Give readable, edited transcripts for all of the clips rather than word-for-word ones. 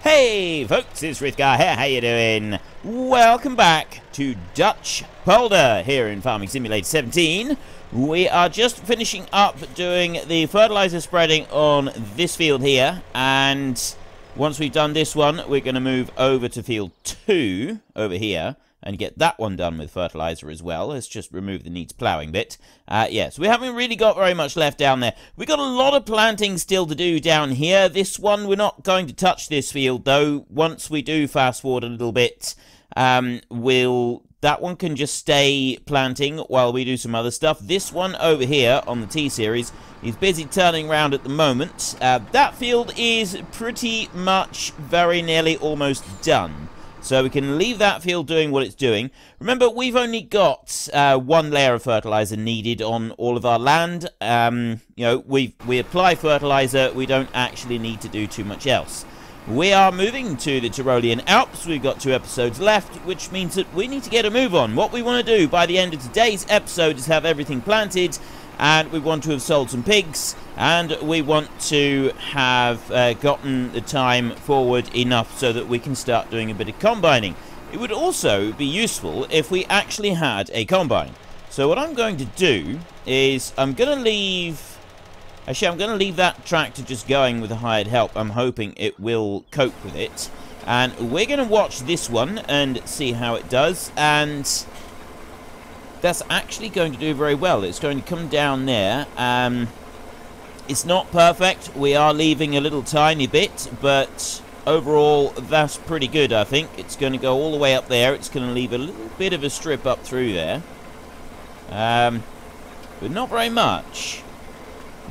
Hey folks, it's Rithgar here, how you doing? Welcome back to Dutch Polder here in Farming Simulator 17. We are just finishing up doing the fertilizer spreading on this field here, and once we've done this one, we're going to move over to field 2 over here and get that one done with fertilizer as well. Let's just remove the needs plowing bit. Yes, we haven't really got very much left down there. We've got a lot of planting still to do down here. This one, we're not going to touch this field, though. Once we do fast forward a little bit, that one can just stay planting while we do some other stuff. This one over here on the T-Series is busy turning around at the moment. That field is pretty much very nearly almost done. So we can leave that field doing what it's doing. Remember, we've only got one layer of fertilizer needed on all of our land. You know, we apply fertilizer. We don't actually need to do too much else. We are moving to the Tyrolean Alps. We've got 2 episodes left, which means that we need to get a move on. What we want to do by the end of today's episode is have everything planted, and we want to have sold some pigs, and we want to have gotten the time forward enough so that we can start doing a bit of combining. It would also be useful if we actually had a combine. So what I'm going to do is I'm going to leave that tractor just going with a hired help. I'm hoping it will cope with it. And we're going to watch this one and see how it does, and that's actually going to do very well. It's going to come down there. It's not perfect. We are leaving a little tiny bit, but overall that's pretty good, I think. It's going to go all the way up there. It's going to leave a little bit of a strip up through there. But not very much.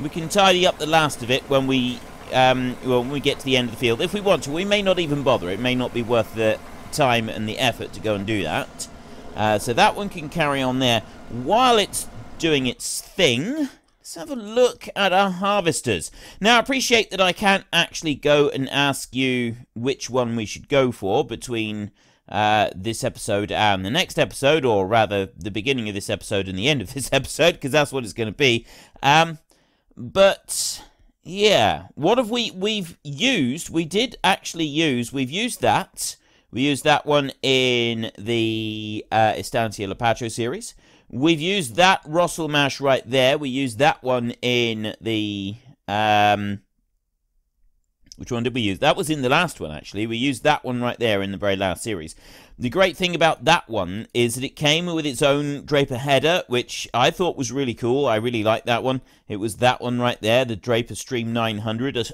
We can tidy up the last of it when we get to the end of the field. If we want to, we may not even bother. It may not be worth the time and the effort to go and do that. So that one can carry on there. While it's doing its thing, let's have a look at our harvesters. Now, I appreciate that I can't actually go and ask you which one we should go for between this episode and the next episode, or rather the beginning of this episode and the end of this episode, because that's what it's going to be. But yeah, what have we've used? We've used that. We used that one in the Estancia Lapatro series. We've used that Russell mash right there. We used that one in the... which one did we use? That was in the last one, actually. We used that one right there in the very last series. The great thing about that one is that it came with its own Draper header, which I thought was really cool. I really liked that one. It was that one right there, the Draper Stream 900.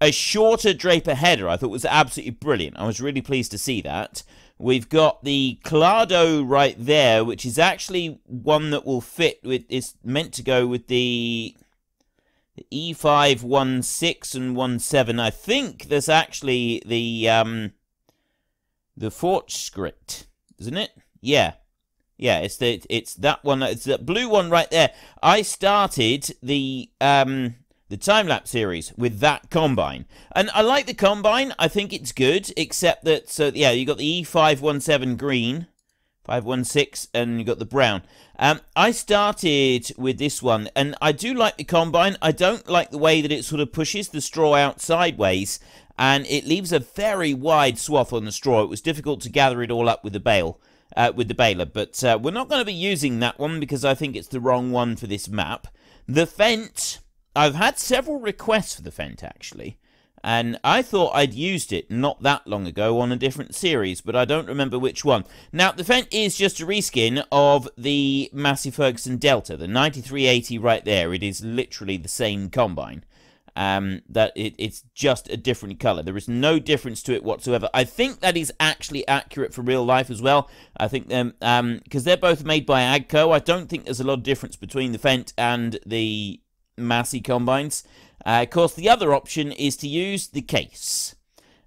A shorter Draper header, I thought was absolutely brilliant. I was really pleased to see that. We've got the Clado right there, which is actually one that will fit with, it's meant to go with the E5, 16 and 17. I think there's actually the Forge script, isn't it? Yeah. Yeah, it's that one, it's that blue one right there. I started the time-lapse series with that combine, and I like the combine. I think it's good, except that, so yeah, you got the E517 green, 516, and you got the brown. I started with this one, and I do like the combine. I don't like the way that it sort of pushes the straw out sideways, and it leaves a very wide swath on the straw. It was difficult to gather it all up with the baler, but we're not going to be using that one because I think it's the wrong one for this map. The Fent, I've had several requests for the Fent, actually, and I thought I'd used it not that long ago on a different series, but I don't remember which one. Now, the Fent is just a reskin of the Massey Ferguson Delta, the 9380 right there. It is literally the same combine. It's just a different colour. There is no difference to it whatsoever. I think that is actually accurate for real life as well. I think because they're both made by Agco, I don't think there's a lot of difference between the Fent and the Massey combines. Of course, the other option is to use the case.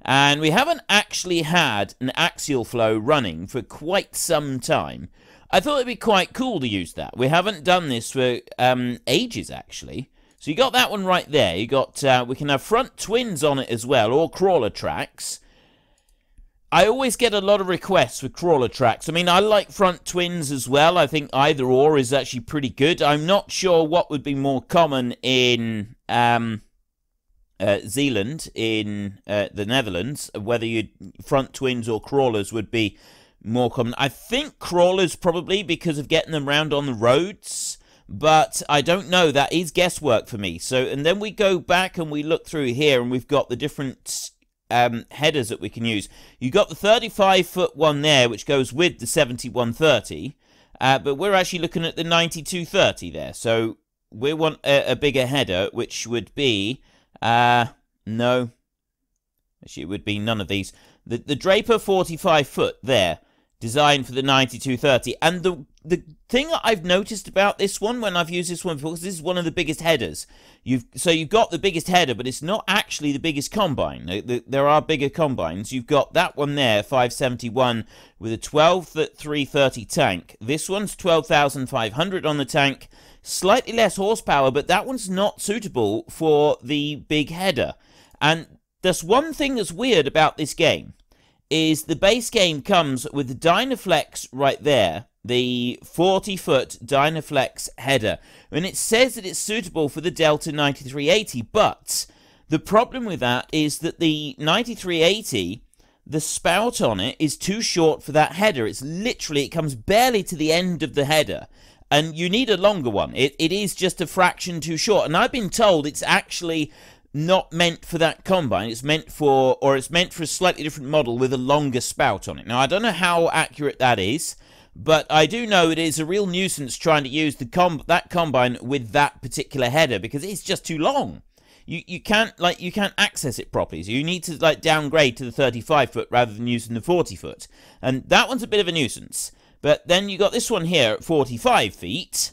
And we haven't actually had an axial flow running for quite some time. I thought it'd be quite cool to use that. We haven't done this for ages, actually. So you got that one right there. You got we can have front twins on it as well, or crawler tracks. I always get a lot of requests for crawler tracks. I mean, I like front twins as well. I think either or is actually pretty good. I'm not sure what would be more common in Zealand in the Netherlands, whether you front twins or crawlers would be more common. I think crawlers probably because of getting them around on the roads, but I don't know. That is guesswork for me. So, and then we go back and we look through here, and we've got the different headers that we can use. You got the 35-foot one there, which goes with the 7130, but we're actually looking at the 9230 there. So we want a bigger header, which would be no, actually it would be none of these. The Draper 45-foot there, designed for the 9230, and the thing that I've noticed about this one when I've used this one before, because this is one of the biggest headers. You've got the biggest header, but it's not actually the biggest combine. There are bigger combines. You've got that one there, 571, with a 12,330 tank. This one's 12,500 on the tank. Slightly less horsepower, but that one's not suitable for the big header. And there's one thing that's weird about this game, is the base game comes with the Dynaflex right there, the 40-foot Dynaflex header, and it says that it's suitable for the Delta 9380, but the problem with that is that the 9380, the spout on it is too short for that header. It's literally, it comes barely to the end of the header, and you need a longer one. It is just a fraction too short, and I've been told it's actually not meant for that combine. It's meant for a slightly different model with a longer spout on it. Now, I don't know how accurate that is, but I do know it is a real nuisance trying to use that combine with that particular header, because it's just too long. You can't access it properly, so you need to downgrade to the 35-foot rather than using the 40-foot, and that one's a bit of a nuisance. But then you got this one here at 45 feet.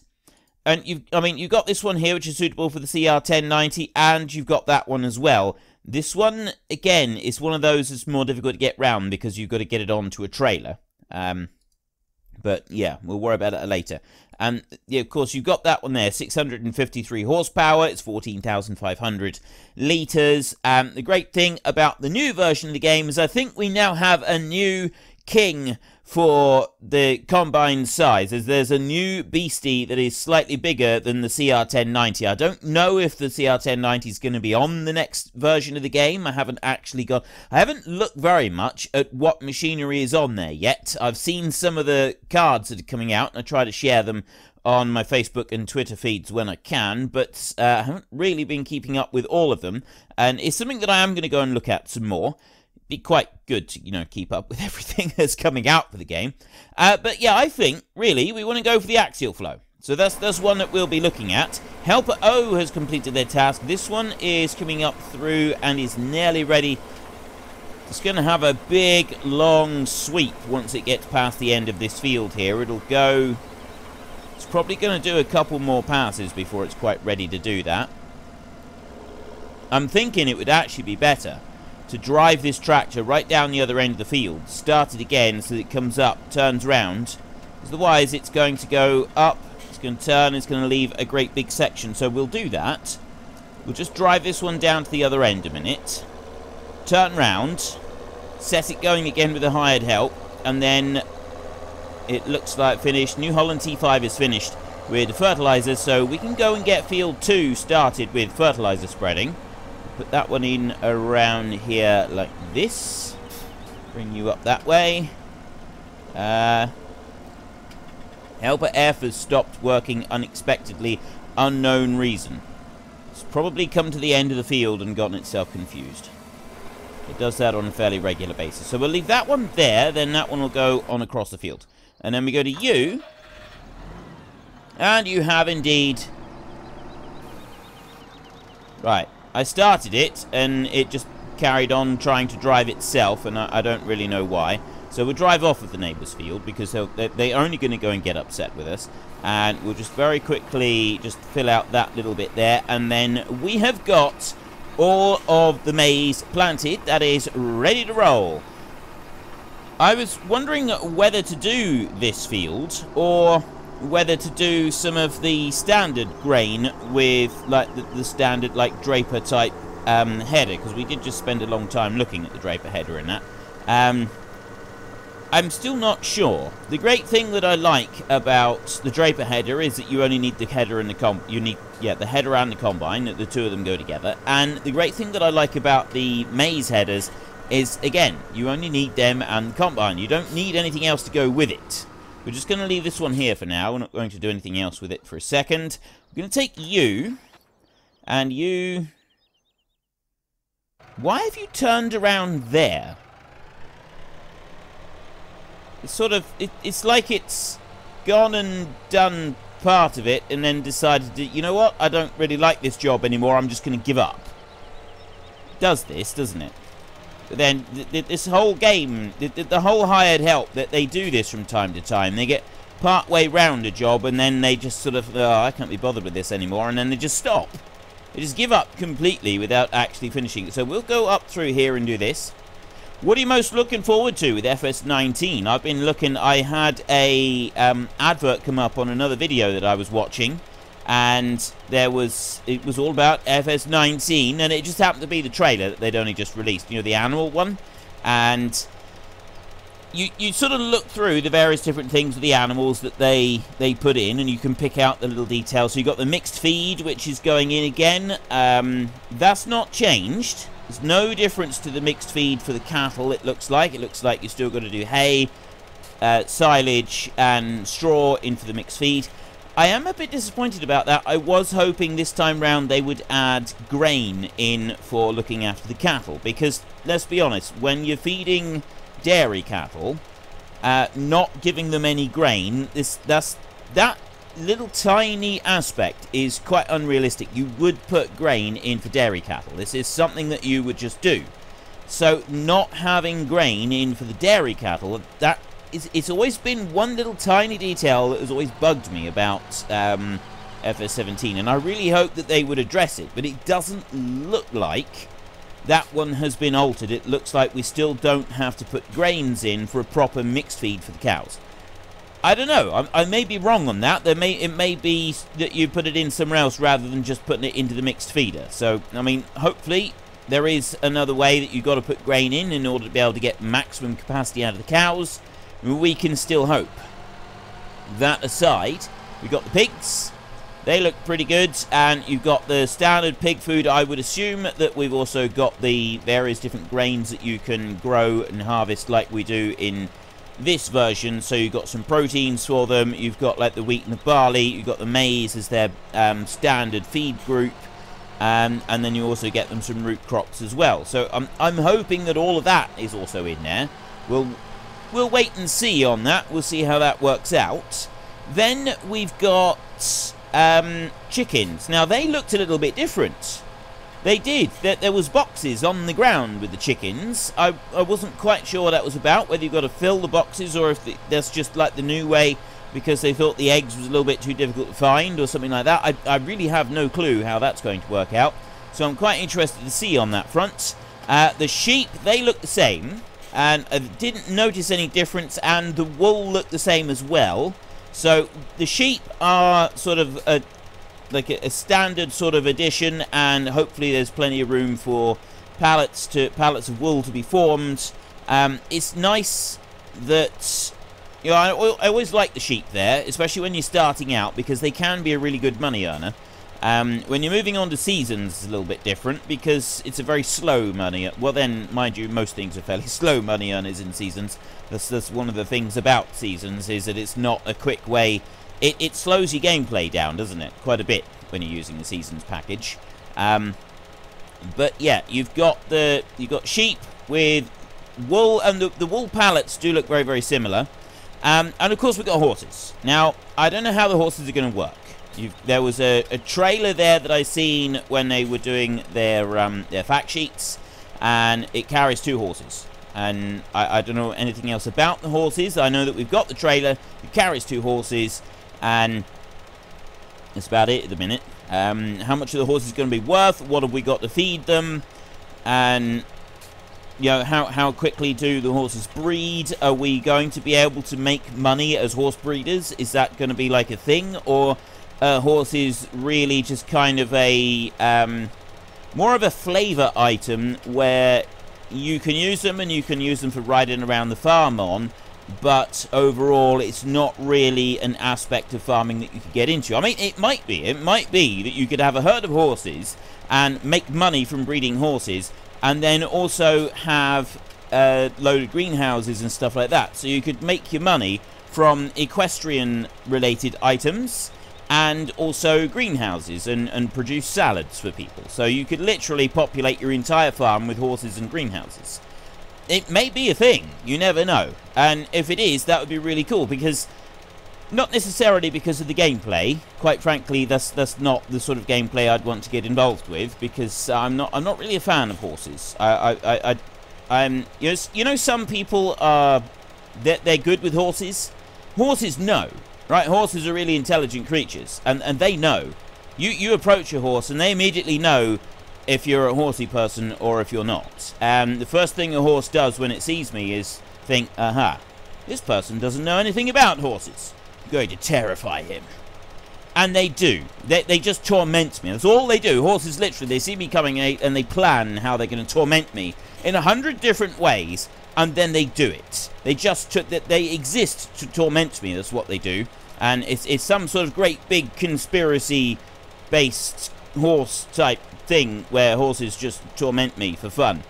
And you've got this one here, which is suitable for the CR1090, and you've got that one as well. This one, again, is one of those that's more difficult to get round because you've got to get it onto a trailer. But, yeah, we'll worry about it later. And, yeah, of course, you've got that one there, 653 horsepower. It's 14,500 litres. The great thing about the new version of the game is I think we now have a new king for the combine size, as there's a new beastie that is slightly bigger than the CR1090. I don't know if the CR1090 is going to be on the next version of the game. I haven't looked very much at what machinery is on there yet. I've seen some of the cards that are coming out, and I try to share them on my Facebook and Twitter feeds when I can, but I haven't really been keeping up with all of them, and it's something that I am going to go and look at some more. Be quite good to, keep up with everything that's coming out for the game. But yeah, I think, really, we want to go for the axial flow. So that's one that we'll be looking at. Helper O has completed their task. This one is coming up through and is nearly ready. It's going to have a big, long sweep once it gets past the end of this field here. It'll go... It's probably going to do a couple more passes before it's quite ready to do that. I'm thinking it would actually be better to drive this tractor right down the other end of the field, start it again so that it comes up, turns round. Otherwise, it's going to go up, it's going to turn, it's going to leave a great big section. So we'll do that. We'll just drive this one down to the other end a minute, turn round, set it going again with a hired help, and then it looks like finished. New Holland T5 is finished with the fertilizer, so we can go and get field 2 started with fertilizer spreading. Put that one in around here like this. Bring you up that way. Helper F has stopped working unexpectedly. Unknown reason. It's probably come to the end of the field and gotten itself confused. It does that on a fairly regular basis. So we'll leave that one there, then that one will go on across the field. And then we go to you. And you have indeed... Right. I started it, and it just carried on trying to drive itself, and I don't really know why. So we'll drive off of the neighbour's field, because they're only going to go and get upset with us. And we'll just very quickly just fill out that little bit there, and then we have got all of the maize planted. That is ready to roll. I was wondering whether to do this field, or whether to do some of the standard grain with the standard Draper type header, because we did just spend a long time looking at the Draper header in that. I'm still not sure. The great thing that I like about the Draper header is that you only need the header and the header and the combine. The two of them go together. And the great thing that I like about the maze headers is, again, you only need them and the combine. You don't need anything else to go with it. We're just going to leave this one here for now. We're not going to do anything else with it for a second. We're going to take you and you. Why have you turned around there? It's sort of, it's like it's gone and done part of it and then decided to, you know what, I don't really like this job anymore, I'm just going to give up. It does this, doesn't it? But then, this whole game, the whole hired help, that they do this from time to time. They get part way round a job and then they just sort of, oh, I can't be bothered with this anymore, and then they just stop. They just give up completely without actually finishing it. So we'll go up through here and do this. What are you most looking forward to with FS17? I've been looking, I had a advert come up on another video that I was watching, and it was all about FS19, and it just happened to be the trailer that they'd only just released, you know, the animal one. And you sort of look through the various different things with the animals that they put in, and you can pick out the little details. So you got the mixed feed, which is going in again. That's not changed. There's no difference to the mixed feed for the cattle, it looks like. It looks like you're still going to do hay, silage, and straw in for the mixed feed. I am a bit disappointed about that. I was hoping this time round they would add grain in for looking after the cattle. Because, let's be honest, when you're feeding dairy cattle, not giving them any grain, that little tiny aspect is quite unrealistic. You would put grain in for dairy cattle. This is something that you would just do. So not having grain in for the dairy cattle, it's always been one little tiny detail that has always bugged me about FS17, and I really hope that they would address it, but it doesn't look like that one has been altered. It looks like we still don't have to put grains in for a proper mixed feed for the cows. I don't know. I may be wrong on that. It may be that you put it in somewhere else rather than just putting it into the mixed feeder. So, I mean, hopefully there is another way that you've got to put grain in order to be able to get maximum capacity out of the cows. We can still hope. That aside, we've got the pigs. They look pretty good. And you've got the standard pig food. I would assume that we've also got the various different grains that you can grow and harvest like we do in this version. So you've got some proteins for them, you've got like the wheat and the barley, you've got the maize as their standard feed group, and then you also get them some root crops as well. So I'm hoping that all of that is also in there. We'll wait and see on that. We'll see how that works out. Then we've got chickens. Now they looked a little bit different. They did. There was boxes on the ground with the chickens. I wasn't quite sure what that was about, whether you've got to fill the boxes or if that's just like the new way because they thought the eggs was a little bit too difficult to find or something like that. I really have no clue how that's going to work out. So I'm quite interested to see on that front. The sheep, they look the same, and I didn't notice any difference, and the wool looked the same as well. So the sheep are sort of like a standard sort of addition, and hopefully there's plenty of room for pallets of wool to be formed. It's nice that, you know, I always like the sheep there, especially when you're starting out, because they can be a really good money earner. When you're moving on to seasons, it's a little bit different because it's a very slow money. Well, then, mind you, most things are fairly slow money earners in seasons. That's one of the things about seasons, is that it's not a quick way. It slows your gameplay down, doesn't it? Quite a bit when you're using the seasons package. But yeah, you've got sheep with wool, and the wool pallets do look very, very similar. And of course we've got horses. Now, I don't know how the horses are going to work. There was a trailer there that I seen when they were doing their fact sheets, and it carries 2 horses. And I don't know anything else about the horses. I know that we've got the trailer, it carries 2 horses, and that's about it at the minute. How much are the horses going to be worth? What have we got to feed them? And, you know, how quickly do the horses breed? Are we going to be able to make money as horse breeders? Is that going to be like a thing? Or horses really just kind of a more of a flavor item where you can use them and you can use them for riding around the farm on, but overall it's not really an aspect of farming that you could get into. I mean, it might be that you could have a herd of horses and make money from breeding horses, and then also have a load of greenhouses and stuff like that, so you could make your money from equestrian related items and also greenhouses and produce salads for people. So you could literally populate your entire farm with horses and greenhouses. It may be a thing, you never know. And if it is, that would be really cool, because not necessarily because of the gameplay. Quite frankly, that's not the sort of gameplay I'd want to get involved with, because I'm not really a fan of horses. I'm you know, some people are they're good with horses. Horses know, right? Horses are really intelligent creatures, and they know. You approach a horse and they immediately know if you're a horsey person or if you're not. And the first thing a horse does when it sees me is think, aha, this person doesn't know anything about horses. I'm going to terrify him. And they do. They just torment me. That's all they do. Horses, literally, they see me coming and they plan how they're going to torment me in 100 different ways, and then they do it. They exist to torment me. That's what they do. And it's some sort of great big conspiracy-based horse type thing where horses just torment me for fun,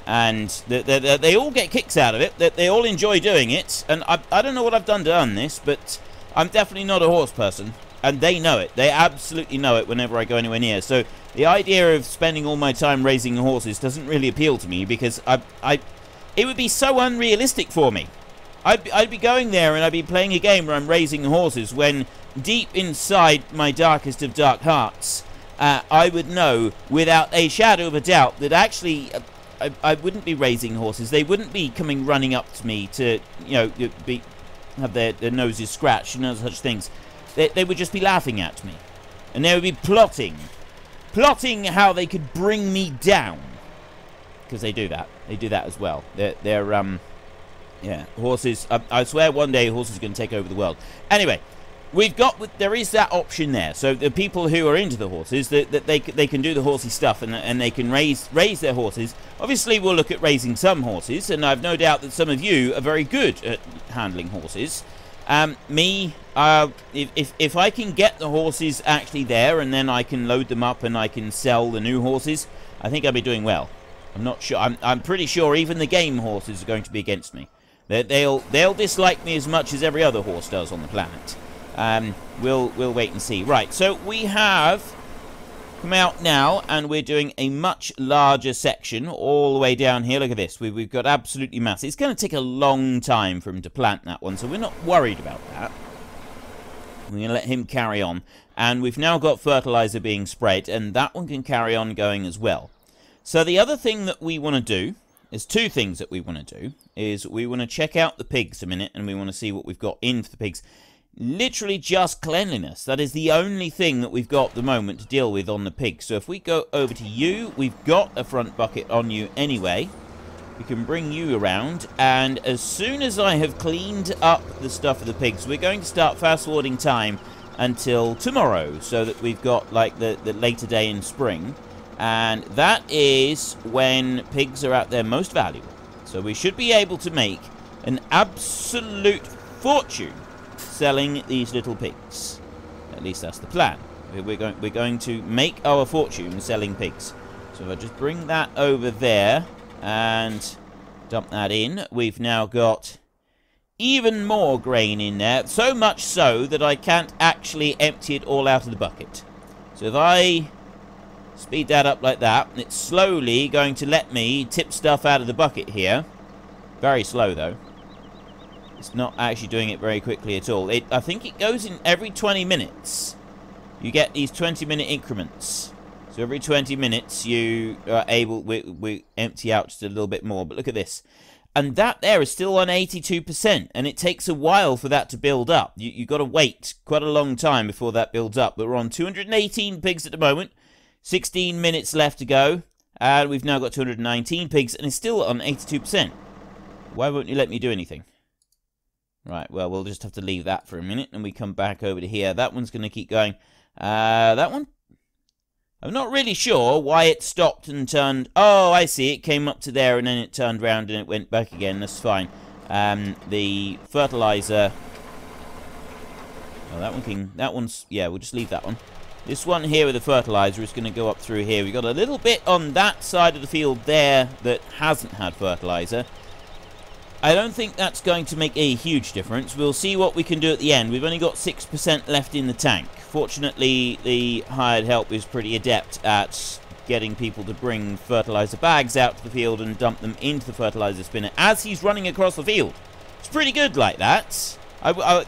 and they all get kicks out of it. They all enjoy doing it, and I don't know what I've done to earn this, but I'm definitely not a horse person, and they know it. They absolutely know it whenever I go anywhere near. So the idea of spending all my time raising horses doesn't really appeal to me, because it would be so unrealistic for me. I'd be going there and I'd be playing a game where I'm raising horses, when deep inside my darkest of dark hearts, I would know without a shadow of a doubt that actually I wouldn't be raising horses. They wouldn't be coming running up to me to, you know, have their noses scratched and other such things. They would just be laughing at me, and they would be plotting how they could bring me down, because they do that. They do that as well. They're yeah, horses. I swear one day horses are going to take over the world. Anyway. There is that option there. So the people who are into the horses, that they can do the horsey stuff, and they can raise their horses. Obviously, we'll look at raising some horses, and I've no doubt that some of you are very good at handling horses. If I can get the horses actually there, and then I can load them up and I can sell the new horses, I think I'll be doing well. I'm not sure. I'm pretty sure even the game horses are going to be against me. They'll dislike me as much as every other horse does on the planet. We'll wait and see. Right, so we have come out now, and we're doing a much larger section all the way down here. Look at this. We've got absolutely massive. It's going to take a long time for him to plant that one, so we're not worried about that. We're going to let him carry on. And we've now got fertilizer being spread, and that one can carry on going as well. So the other thing that we want to do, there's two things that we want to do, is we want to check out the pigs a minute, and we want to see what we've got in for the pigs. Literally just cleanliness. That is the only thing that we've got at the moment to deal with on the pigs. So if we go over to you, we've got a front bucket on you anyway. We can bring you around, and as soon as I have cleaned up the stuff for the pigs, we're going to start fast-forwarding time until tomorrow, so that we've got like the later day in spring, and that is when pigs are at their most valuable. So we should be able to make an absolute fortune selling these little pigs. At least that's the plan. We're going to make our fortune selling pigs. So if I just bring that over there and dump that in, we've now got even more grain in there. So much so that I can't actually empty it all out of the bucket. So if I speed that up like that, it's slowly going to let me tip stuff out of the bucket here. Very slow though. It's not actually doing it very quickly at all. I think it goes in every 20 minutes. You get these 20-minute increments. So every 20 minutes you are able... We empty out just a little bit more. But look at this. And that there is still on 82%. And it takes a while for that to build up. You've got to wait quite a long time before that builds up. But we're on 218 pigs at the moment. 16 minutes left to go. And we've now got 219 pigs. And it's still on 82%. Why won't you let me do anything? Right, well, we'll just have to leave that for a minute, and we come back over to here. That one's going to keep going. That one? I'm not really sure why it stopped and turned... Oh, I see. It came up to there, and then it turned round, and it went back again. That's fine. The fertilizer... Oh, that one's... Yeah, we'll just leave that one. This one here with the fertilizer is going to go up through here. We've got a little bit on that side of the field there that hasn't had fertilizer. I don't think that's going to make a huge difference. We'll see what we can do at the end. We've only got 6% left in the tank. Fortunately, the hired help is pretty adept at getting people to bring fertilizer bags out to the field and dump them into the fertilizer spinner as he's running across the field. It's pretty good like that.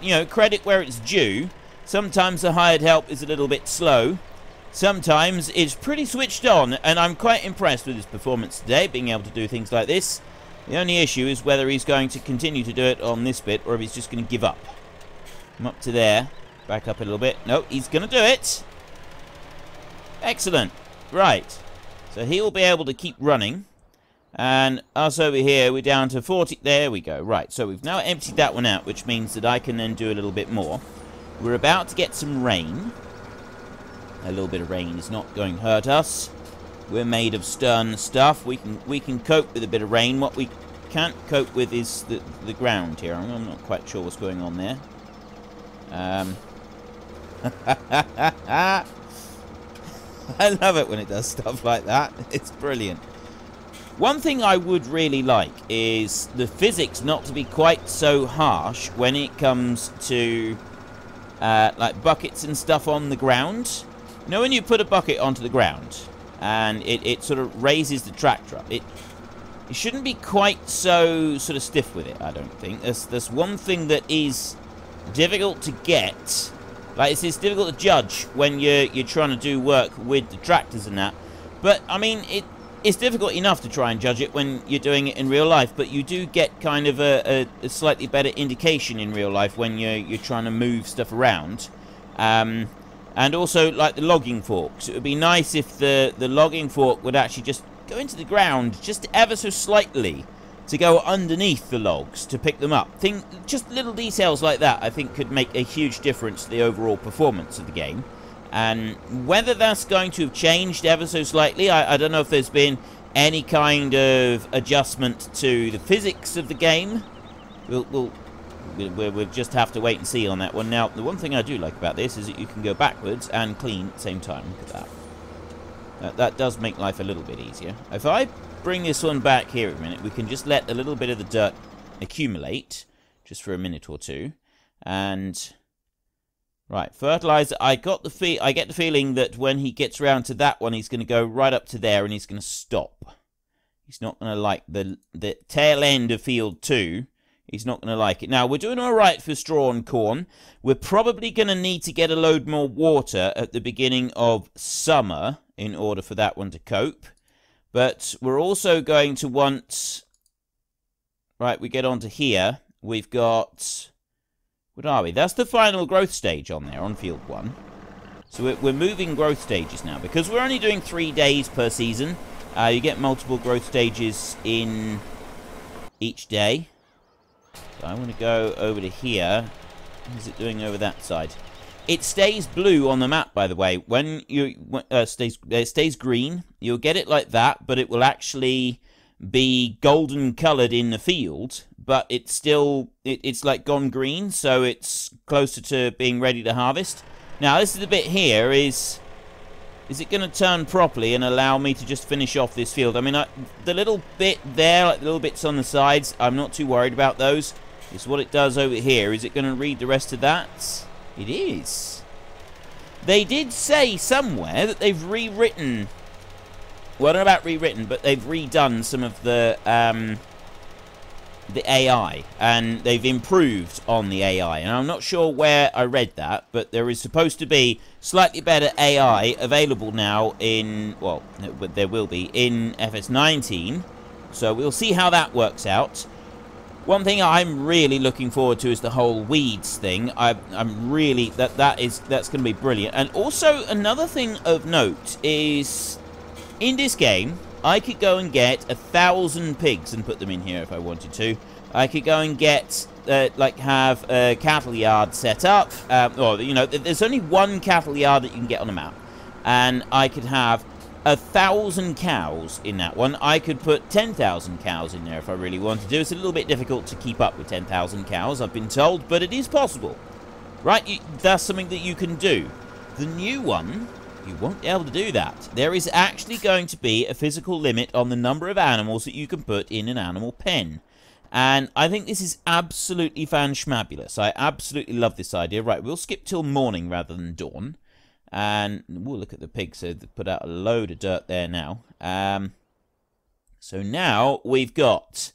You know, credit where it's due. Sometimes the hired help is a little bit slow. Sometimes it's pretty switched on, and I'm quite impressed with his performance today, being able to do things like this. The only issue is whether he's going to continue to do it on this bit, or if he's just going to give up. I'm up to there. Back up a little bit. No, he's going to do it. Excellent. Right. So he'll be able to keep running. And us over here, we're down to 40. There we go. Right, so we've now emptied that one out, which means that I can then do a little bit more. We're about to get some rain. A little bit of rain is not going to hurt us. We're made of stern stuff. We can cope with a bit of rain. What we can't cope with is the ground here. I'm not quite sure what's going on there. I love it when it does stuff like that. It's brilliant. One thing I would really like is the physics not to be quite so harsh when it comes to like buckets and stuff on the ground. You know, when you put a bucket onto the ground and it sort of raises the tractor up, it shouldn't be quite so sort of stiff with it, I don't think. There's one thing that is difficult to get. Like, it's difficult to judge when you're trying to do work with the tractors and that. But, I mean, it's difficult enough to try and judge it when you're doing it in real life, but you do get kind of a slightly better indication in real life when you're trying to move stuff around. And also, like the logging forks. It would be nice if the logging fork would actually just go into the ground just ever so slightly to go underneath the logs to pick them up. Just little details like that, I think, could make a huge difference to the overall performance of the game. And whether that's going to have changed ever so slightly, I don't know if there's been any kind of adjustment to the physics of the game. We'll just have to wait and see on that one. Now, the one thing I do like about this is that you can go backwards and clean at the same time. Look at that. That does make life a little bit easier. If I bring this one back here a minute, we can just let a little bit of the dirt accumulate just for a minute or two. And right, fertilizer. I get the feeling that when he gets around to that one, he's going to go right up to there and he's going to stop. He's not going to like the tail end of field 2. He's not going to like it. Now, we're doing all right for straw and corn. We're probably going to need to get a load more water at the beginning of summer in order for that one to cope. But we're also going to want... Right, we get onto here. We've got... What are we? That's the final growth stage on there, on field 1. So we're moving growth stages now. Because we're only doing 3 days per season, you get multiple growth stages in each day. So I want to go over to here. How's it doing over that side? It stays blue on the map, by the way. When it stays green, you'll get it like that, but it will actually be golden coloured in the field. But it's still, it's like gone green, so it's closer to being ready to harvest. Now, this is the bit here, is it going to turn properly and allow me to just finish off this field? I mean, the little bit there, like the little bits on the sides, I'm not too worried about those. It's what it does over here. Is it going to read the rest of that? It is. They did say somewhere that they've rewritten, well, not about rewritten, but they've redone some of the AI, and they've improved on the AI. And I'm not sure where I read that, but there is supposed to be slightly better AI available now in, well, there will be in FS17. So we'll see how that works out. One thing I'm really looking forward to is the whole weeds thing. I'm really, that's going to be brilliant. And also another thing of note is in this game, I could go and get 1,000 pigs and put them in here if I wanted to. I could go and get, have a cattle yard set up. Or, you know, there's only one cattle yard that you can get on the map. And I could have 1,000 cows in that one. I could put 10,000 cows in there if I really wanted to. It's a little bit difficult to keep up with 10,000 cows, I've been told, but it is possible. Right, that's something that you can do. The new one, you won't be able to do that. There is actually going to be a physical limit on the number of animals that you can put in an animal pen. And I think this is absolutely fan-schmabulous. I absolutely love this idea. Right, we'll skip till morning rather than dawn. And we'll look at the pigs. So they put out a load of dirt there now. So now we've got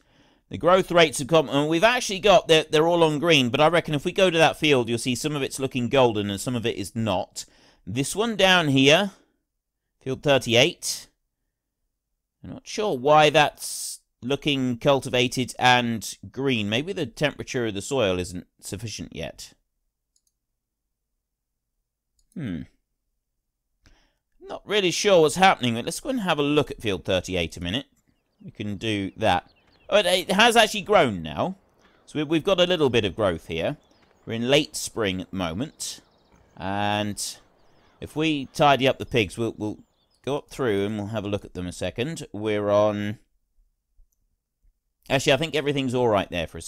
the growth rates of and we've actually got, they're all on green, but I reckon if we go to that field, you'll see some of it's looking golden and some of it is not. This one down here, field 38, I'm not sure why that's looking cultivated and green. Maybe the temperature of the soil isn't sufficient yet. Not really sure what's happening, but let's go and have a look at field 38 a minute. We can do that. Oh, it has actually grown now. So we've got a little bit of growth here. We're in late spring at the moment. And if we tidy up the pigs, we'll go up through and we'll have a look at them a second. We're on... Actually, I think everything's all right there for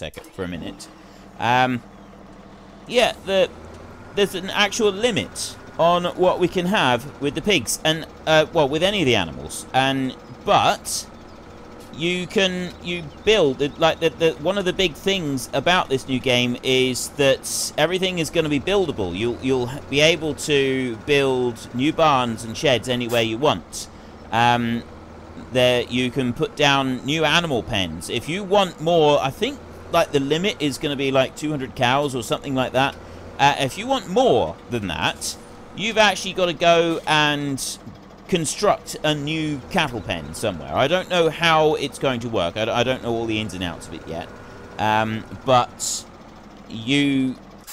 a minute. Yeah, there's an actual limit on what we can have with the pigs. And, well, with any of the animals. But... You build, like, one of the big things about this new game is that everything is going to be buildable. You'll be able to build new barns and sheds anywhere you want. There you can put down new animal pens. If you want more, I think, like, the limit is going to be, like, 200 cows or something like that. If you want more than that, you've actually got to go and construct a new cattle pen somewhere. I don't know how it's going to work. I don't know all the ins and outs of it yet. But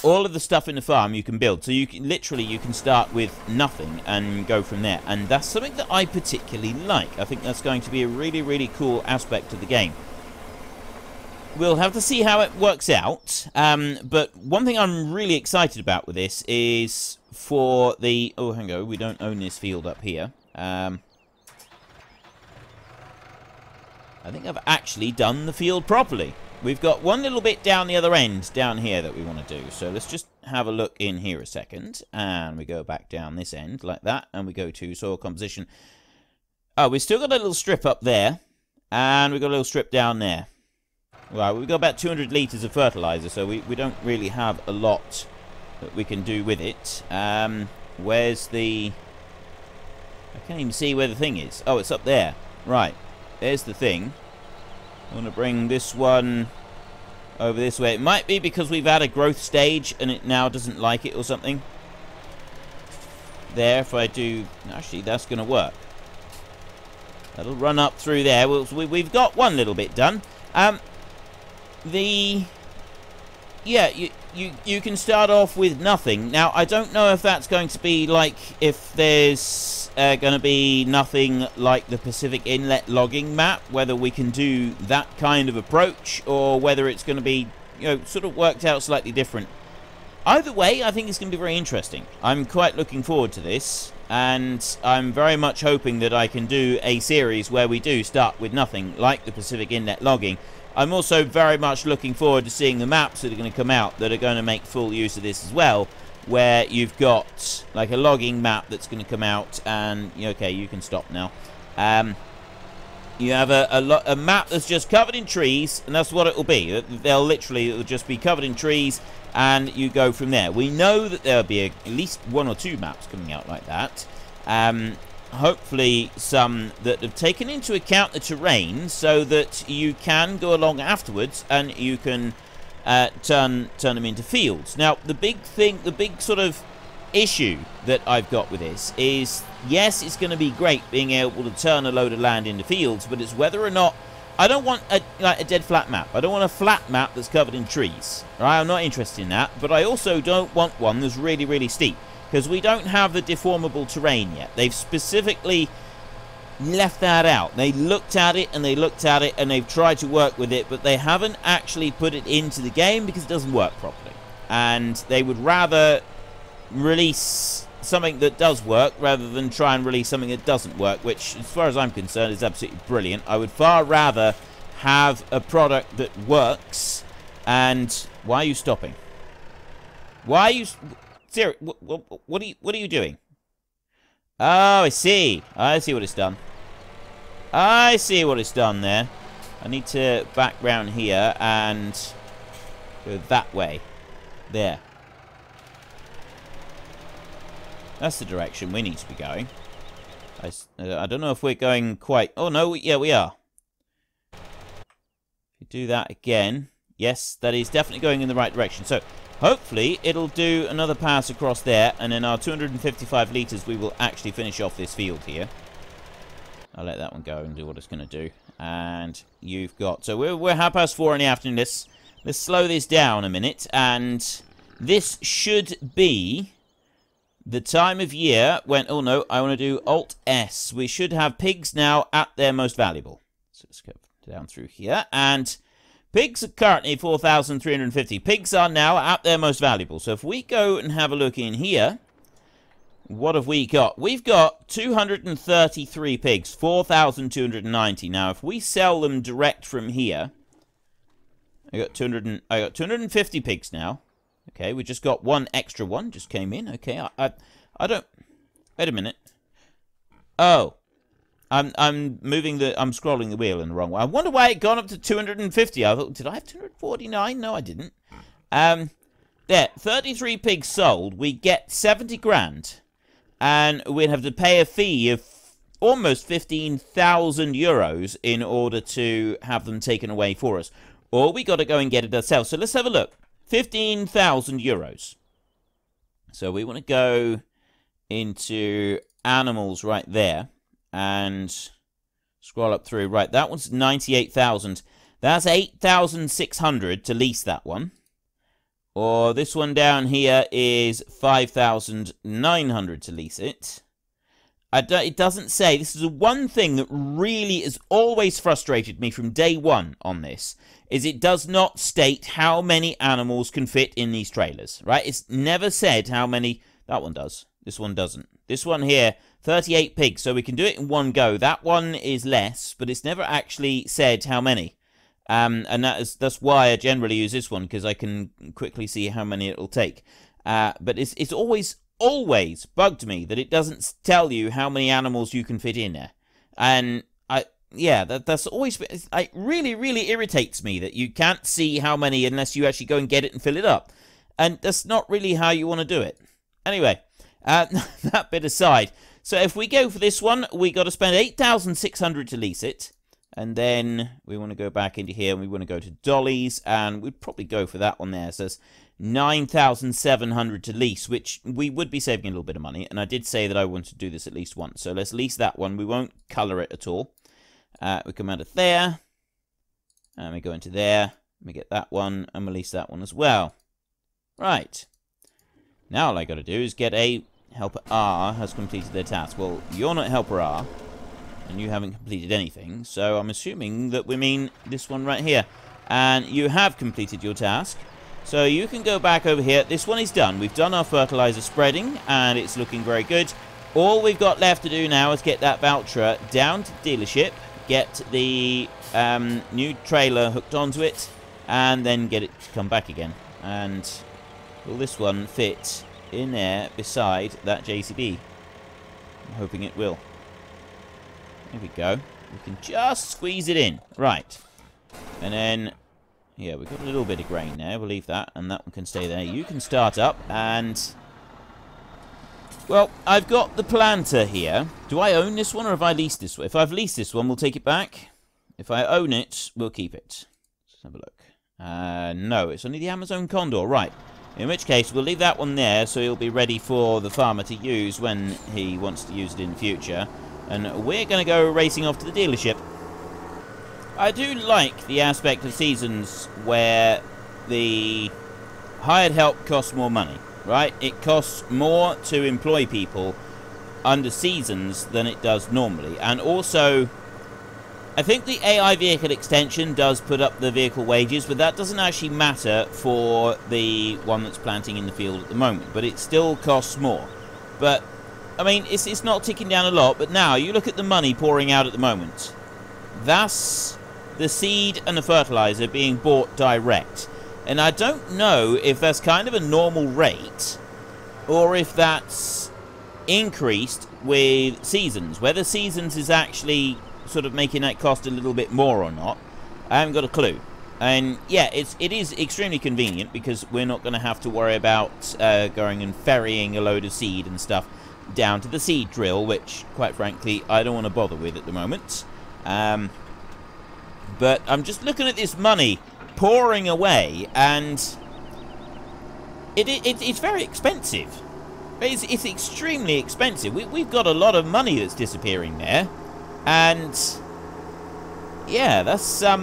all of the stuff in the farm you can build. So you can start with nothing and go from there. And that's something that I particularly like. I think that's going to be a really, really cool aspect of the game. We'll have to see how it works out. But one thing I'm really excited about with this is for the... Oh, hang on. We don't own this field up here. I think I've actually done the field properly. We've got one little bit down the other end, down here, that we want to do. So let's just have a look in here a second. And we go back down this end, like that. And we go to soil composition. Oh, we've still got a little strip up there. And we've got a little strip down there. Right, we've got about 200 litres of fertiliser. So we don't really have a lot that we can do with it. Where's the... I can't even see where the thing is. Oh, it's up there. Right. There's the thing. I want to bring this one over this way. It might be because we've had a growth stage and it now doesn't like it or something. There, if I do... Actually, that's going to work. That'll run up through there. We've got one little bit done. Yeah, you can start off with nothing. Now, I don't know if that's going to be like, if there's going to be nothing like the Pacific Inlet logging map, whether we can do that kind of approach, or whether it's going to be, you know, sort of worked out slightly different. Either way, I think it's going to be very interesting. I'm quite looking forward to this, and I'm very much hoping that I can do a series where we do start with nothing, like the Pacific Inlet logging. I'm also very much looking forward to seeing the maps that are going to come out that are going to make full use of this as well, where you've got like a logging map that's going to come out, and okay, you can stop now. You have a map that's just covered in trees, and that's what it will be. It'll just be covered in trees, and you go from there. We know that there'll be at least 1 or 2 maps coming out like that. Hopefully some that have taken into account the terrain, so that you can go along afterwards and you can turn them into fields. Now, the big sort of issue that I've got with this is, yes, it's going to be great being able to turn a load of land into fields, but it's whether or not... I don't want a dead flat map. I don't want a flat map that's covered in trees. Right? I'm not interested in that, but I also don't want one that's really, really steep, because we don't have the deformable terrain yet. They've specifically left that out. They looked at it, and they looked at it, and they've tried to work with it, but they haven't actually put it into the game because it doesn't work properly. And they would rather release something that does work rather than try and release something that doesn't work, which, as far as I'm concerned, is absolutely brilliant. I would far rather have a product that works. And why are you stopping? Why are you... Seriously, what are you doing? Oh, I see. I see what it's done. I see what it's done there. I need to back round here and go that way. There. That's the direction we need to be going. I don't know if we're going quite... Oh, no, yeah, we are. If you do that again... Yes, that is definitely going in the right direction. So, hopefully, it'll do another pass across there, and in our 255 litres, we will actually finish off this field here. I'll let that one go and do what it's going to do. And you've got... So, we're 4:30 in the afternoon. Let's slow this down a minute, and this should be the time of year when... Oh, no, I want to do Alt-S. We should have pigs now at their most valuable. So, let's go down through here, and... Pigs are currently 4,350. Pigs are now at their most valuable. So if we go and have a look in here, what have we got? We've got 233 pigs, 4,290. Now, if we sell them direct from here, I got 250 pigs now. Okay, we just got one extra one, just came in. Okay, I don't... Wait a minute. Oh. I'm scrolling the wheel in the wrong way. I wonder why it gone up to 250. I thought, did I have 249? No, I didn't. There, 33 pigs sold. We get 70 grand. And we'd have to pay a fee of almost 15,000 euros in order to have them taken away for us. Or we got to go and get it ourselves. So let's have a look. 15,000 euros. So we want to go into animals right there. And scroll up through. Right, that one's 98,000. That's 8,600 to lease that one. Or this one down here is 5,900 to lease it. It doesn't say. This is the one thing that really has always frustrated me from day one on this. Is it does not state how many animals can fit in these trailers. Right? It's never said how many... That one does. This one doesn't. This one here... 38 pigs, so we can do it in one go. That one is less, but it's never actually said how many. And that's why I generally use this one, because I can quickly see how many it'll take. But it's always bugged me that it doesn't tell you how many animals you can fit in there. And that's always... It really irritates me that you can't see how many unless you actually go and get it and fill it up. And that's not really how you want to do it. Anyway, that bit aside... So if we go for this one, we got to spend 8,600 to lease it. And then we want to go back into here and we want to go to dollies. And we'd probably go for that one there. So it's 9,700 to lease, which we would be saving a little bit of money. And I did say that I want to do this at least once. So let's lease that one. We won't colour it at all. We come out of there. And we go into there. We get that one. And we lease that one as well. Right. Now all I got to do is get a... Helper R has completed their task. Well, you're not Helper R, and you haven't completed anything, so I'm assuming that we mean this one right here. And you have completed your task, so you can go back over here. This one is done. We've done our fertilizer spreading, and it's looking very good. All we've got left to do now is get that voucher down to the dealership, get the new trailer hooked onto it, and then get it to come back again. And will this one fit in there beside that JCB? I'm hoping it will. There we go. We can just squeeze it in. Right. And then, yeah, we've got a little bit of grain there. We'll leave that, and that one can stay there. You can start up, and... Well, I've got the planter here. Do I own this one, or have I leased this one? If I've leased this one, we'll take it back. If I own it, we'll keep it. Let's have a look. No, it's only the Amazon Condor. Right. In which case, we'll leave that one there, so he'll be ready for the farmer to use when he wants to use it in the future. And we're going to go racing off to the dealership. I do like the aspect of seasons where the hired help costs more money, right? It costs more to employ people under seasons than it does normally. And also... I think the AI vehicle extension does put up the vehicle wages, but that doesn't actually matter for the one that's planting in the field at the moment. But it still costs more. But, I mean, it's not ticking down a lot. But now, you look at the money pouring out at the moment. That's the seed and the fertilizer being bought direct. And I don't know if that's kind of a normal rate, or if that's increased with seasons. Whether seasons is actually sort of making that cost a little bit more or not, I haven't got a clue. And yeah, it is extremely convenient because we're not going to have to worry about going and ferrying a load of seed and stuff down to the seed drill, which, quite frankly, I don't want to bother with at the moment. But I'm just looking at this money pouring away, and it's very expensive. It's extremely expensive. We've got a lot of money that's disappearing there, and yeah, that's a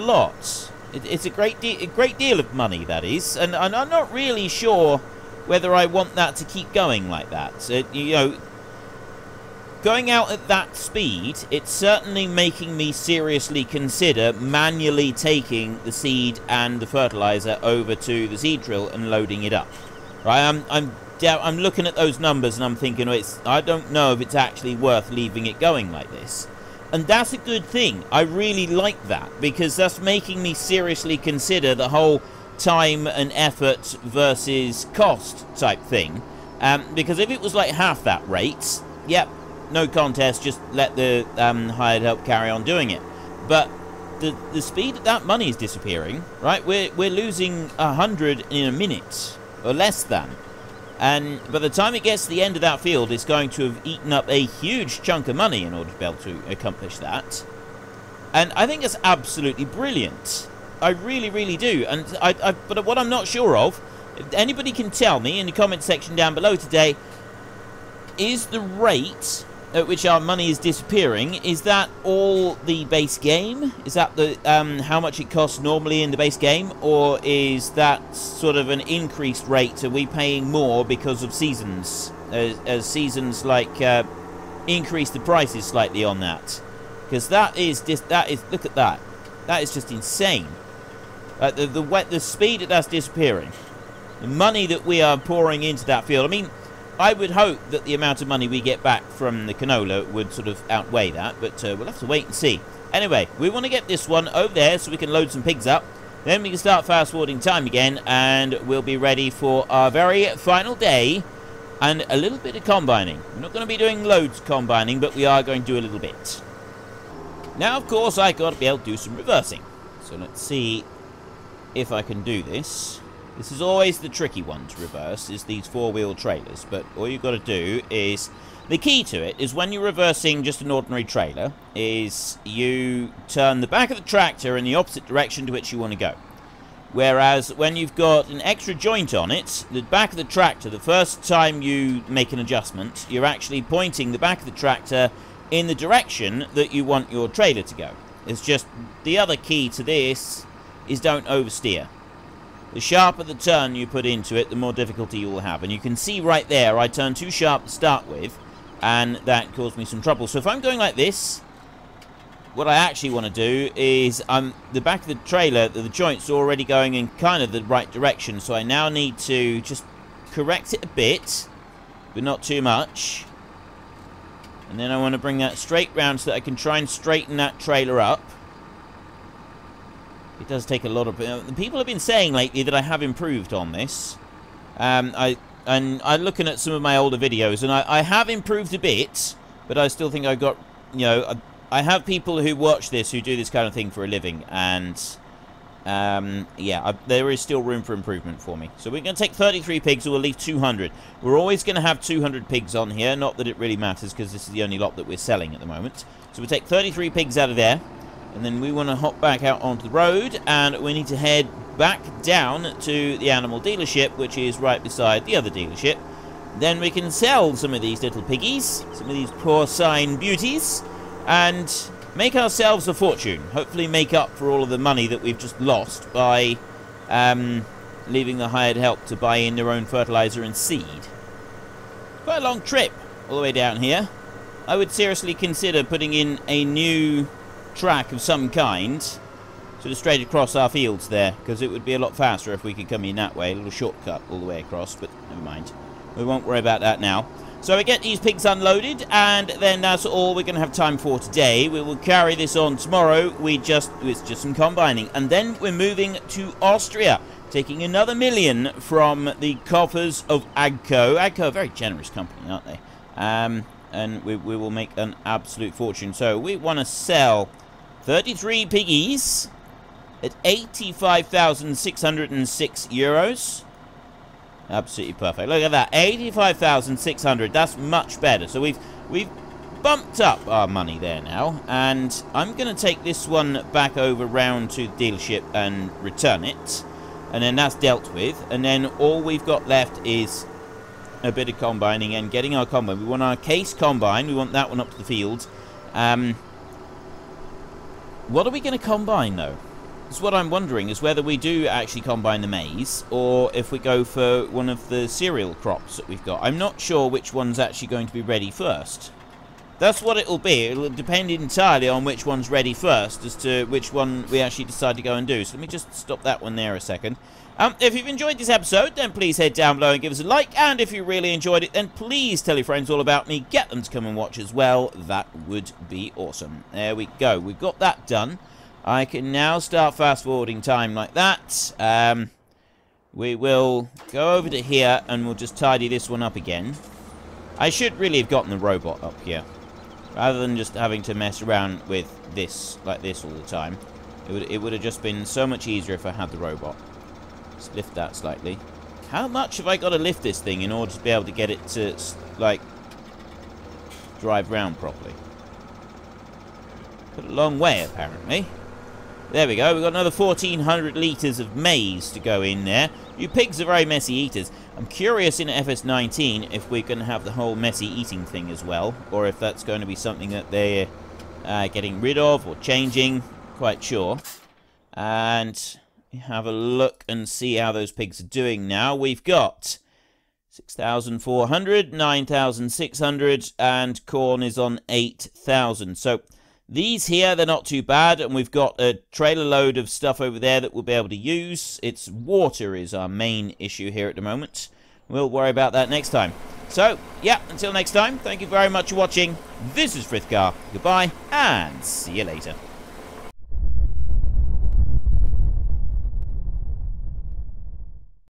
lot. It's a great deal of money, that is, and I'm not really sure whether I want that to keep going like that. You know, going out at that speed, it's certainly making me seriously consider manually taking the seed and the fertilizer over to the seed drill and loading it up. Right? I'm looking at those numbers and I'm thinking, oh, I don't know if it's actually worth leaving it going like this. And that's a good thing. I really like that, because that's making me seriously consider the whole time and effort versus cost type thing. Because if it was like half that rate, yep, no contest, just let the hired help carry on doing it. But the speed that money is disappearing, right? We're losing 100 in a minute, or less than. And by the time it gets to the end of that field, it's going to have eaten up a huge chunk of money in order to be able to accomplish that. And I think it's absolutely brilliant. I really, really do. And but what I'm not sure of, if anybody can tell me in the comment section down below today, is the rate at which our money is disappearing, is that all the base game? Is that the how much it costs normally in the base game? Or is that sort of an increased rate? Are we paying more because of seasons? As seasons, like, increase the prices slightly on that? Because that is, look at that. That is just insane. The speed that's disappearing. The money that we are pouring into that field. I mean, I would hope that the amount of money we get back from the canola would sort of outweigh that, but we'll have to wait and see. Anyway, we want to get this one over there so we can load some pigs up. Then we can start fast-forwarding time again, and we'll be ready for our very final day and a little bit of combining. We're not going to be doing loads of combining, but we are going to do a little bit. Now, of course, I've got to be able to do some reversing. So let's see if I can do this. This is always the tricky one to reverse, is these four-wheel trailers. But all you've got to do is... The key to it is when you're reversing just an ordinary trailer, is you turn the back of the tractor in the opposite direction to which you want to go. Whereas when you've got an extra joint on it, the back of the tractor, the first time you make an adjustment, you're actually pointing the back of the tractor in the direction that you want your trailer to go. It's just the other key to this is don't oversteer. The sharper the turn you put into it, the more difficulty you will have. And you can see right there, I turned too sharp to start with, and that caused me some trouble. So if I'm going like this, what I actually want to do is, the back of the trailer, the joint's already going in kind of the right direction, so I now need to just correct it a bit, but not too much. And then I want to bring that straight round so that I can try and straighten that trailer up. It does take a lot of... people have been saying lately that I have improved on this. I'm looking at some of my older videos, and I have improved a bit, but I still think I've got... You know, I have people who watch this who do this kind of thing for a living, and... yeah, there is still room for improvement for me. So we're going to take 33 pigs, or we'll leave 200. We're always going to have 200 pigs on here, not that it really matters, because this is the only lot that we're selling at the moment. So we'll take 33 pigs out of there. And then we want to hop back out onto the road, and we need to head back down to the animal dealership, which is right beside the other dealership. Then we can sell some of these little piggies, some of these porcine beauties, and make ourselves a fortune. Hopefully make up for all of the money that we've just lost by leaving the hired help to buy in their own fertilizer and seed. Quite a long trip all the way down here. I would seriously consider putting in a new track of some kind sort of straight across our fields there, because it would be a lot faster if we could come in that way. A little shortcut all the way across, but never mind. We won't worry about that now. So we get these pigs unloaded, and then that's all we're going to have time for today. We will carry this on tomorrow. It's just some combining. And then we're moving to Austria, taking another 1 million from the coffers of AGCO. AGCO, a very generous company, aren't they? And we will make an absolute fortune. So we want to sell 33 piggies at 85,606 euros. Absolutely perfect. Look at that, 85,600. That's much better. So we've bumped up our money there now, and I'm going to take this one back over round to the dealership and return it, and then that's dealt with. And then all we've got left is a bit of combining and getting our combine. We want our case combine. We want that one up to the field. What are we going to combine though? That's what I'm wondering, is whether we do actually combine the maize, or if we go for one of the cereal crops that we've got. I'm not sure which one's actually going to be ready first. That's what it'll be. It'll depend entirely on which one's ready first, as to which one we actually decide to go and do. So let me just stop that one there a second. If you've enjoyed this episode, then please head down below and give us a like. And if you really enjoyed it, then please tell your friends all about me. Get them to come and watch as well. That would be awesome. There we go. We've got that done. I can now start fast-forwarding time like that. We will go over to here, and we'll just tidy this one up again. I should really have gotten the robot up here, rather than just having to mess around with this, like this all the time. It would have just been so much easier if I had the robot. Let's lift that slightly. How much have I got to lift this thing in order to be able to get it to, like, drive round properly? Got a long way, apparently. There we go. We've got another 1,400 litres of maize to go in there. You pigs are very messy eaters. I'm curious in FS19 if we're going to have the whole messy eating thing as well, or if that's going to be something that they're getting rid of or changing. Quite sure. And have a look and see how those pigs are doing now. We've got 6,400, 9,600, and corn is on 8,000. So these here, they're not too bad, and we've got a trailer load of stuff over there that we'll be able to use. It's water is our main issue here at the moment. We'll worry about that next time. So, yeah, until next time, thank you very much for watching. This is Frithgar. Goodbye, and see you later.